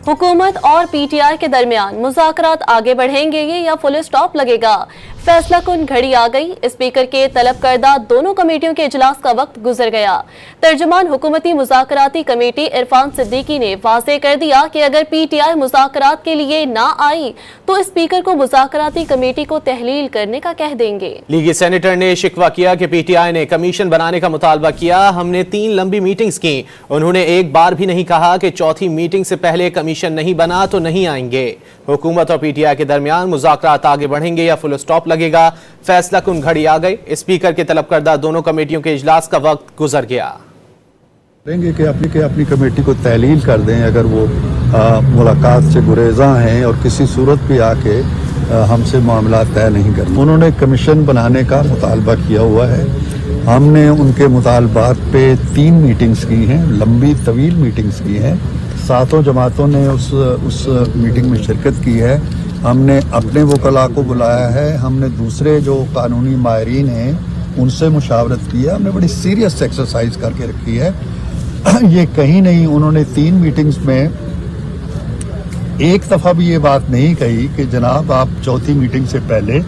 हुकूमत और पीटीआई के दरमियान मुज़ाकरात आगे बढ़ेंगे या फुल स्टॉप लगेगा? फैसला कुन घड़ी आ गई। स्पीकर के तलब करदा दोनों कमेटियों के इजलास का वक्त गुजर गया। तर्जुमान हुकूमती मुज़ाकराती कमेटी इरफान सिद्दीकी ने वाज़ेह कर दिया कि अगर पीटीआई मुज़ाकरात के लिए ना आई तो स्पीकर को मुज़ाकराती कमेटी को तहलील करने का कह देंगे। लीगी सेनेटर ने शिकवा किया कि पीटीआई ने कमीशन बनाने का मुतालबा किया। हमने 3 लंबी मीटिंग्स की। उन्होंने एक बार भी नहीं कहा कि चौथी मीटिंग से पहले कमीशन नहीं बना तो नहीं आएंगे। हुकूमत और पीटीआई के दरमियान मुज़ाकरात आगे बढ़ेंगे या फुल स्टॉप लगेगा? फैसला कुन घड़ी आ गई। स्पीकर के तलब करदा दोनों कमेटियों के इजलास का वक्त गुजर गया। करेंगे कि अपनी कमेटी को तहलील कर दें अगर वो मुलाकात से गुरेजा हैं और किसी सूरत भी आके हमसे मामला तय नहीं करते। उन्होंने कमीशन बनाने का मुतालबा किया हुआ है। हमने उनके मुतालबात पे 3 मीटिंग्स की हैं, लंबी तवील मीटिंग्स की हैं। 7 जमातों ने उस मीटिंग में शिरकत की है। हमने अपने वकला को बुलाया है। हमने दूसरे जो कानूनी माहिरीन हैं उनसे मुशावरत की है। हमने बड़ी सीरियस एक्सरसाइज करके रखी है। ये कहीं नहीं, उन्होंने 3 मीटिंग्स में एक दफ़ा भी ये बात नहीं कही कि जनाब आप चौथी मीटिंग से पहले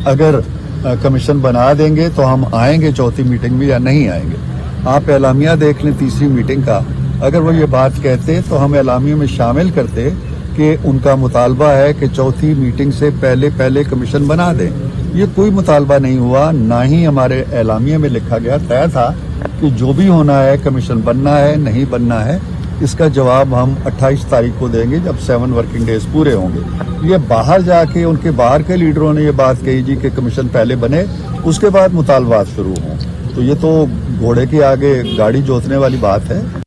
अगर कमीशन बना देंगे तो हम आएंगे चौथी मीटिंग में या नहीं आएंगे। आप एलामिया देख लें तीसरी मीटिंग का। अगर वो ये बात कहते तो हम एलामिया में शामिल करते कि उनका मुतालबा है कि चौथी मीटिंग से पहले कमीशन बना दें। ये कोई मुतालबा नहीं हुआ, ना ही हमारे एलामिया में लिखा गया। तय था कि जो भी होना है कमीशन बनना है नहीं बनना है, इसका जवाब हम 28 तारीख को देंगे जब 7 वर्किंग डेज पूरे होंगे। ये बाहर जाके उनके बाहर के लीडरों ने ये बात कही जी कि कमीशन पहले बने उसके बाद मुतालबात शुरू हों, तो ये तो घोड़े के आगे गाड़ी जोतने वाली बात है।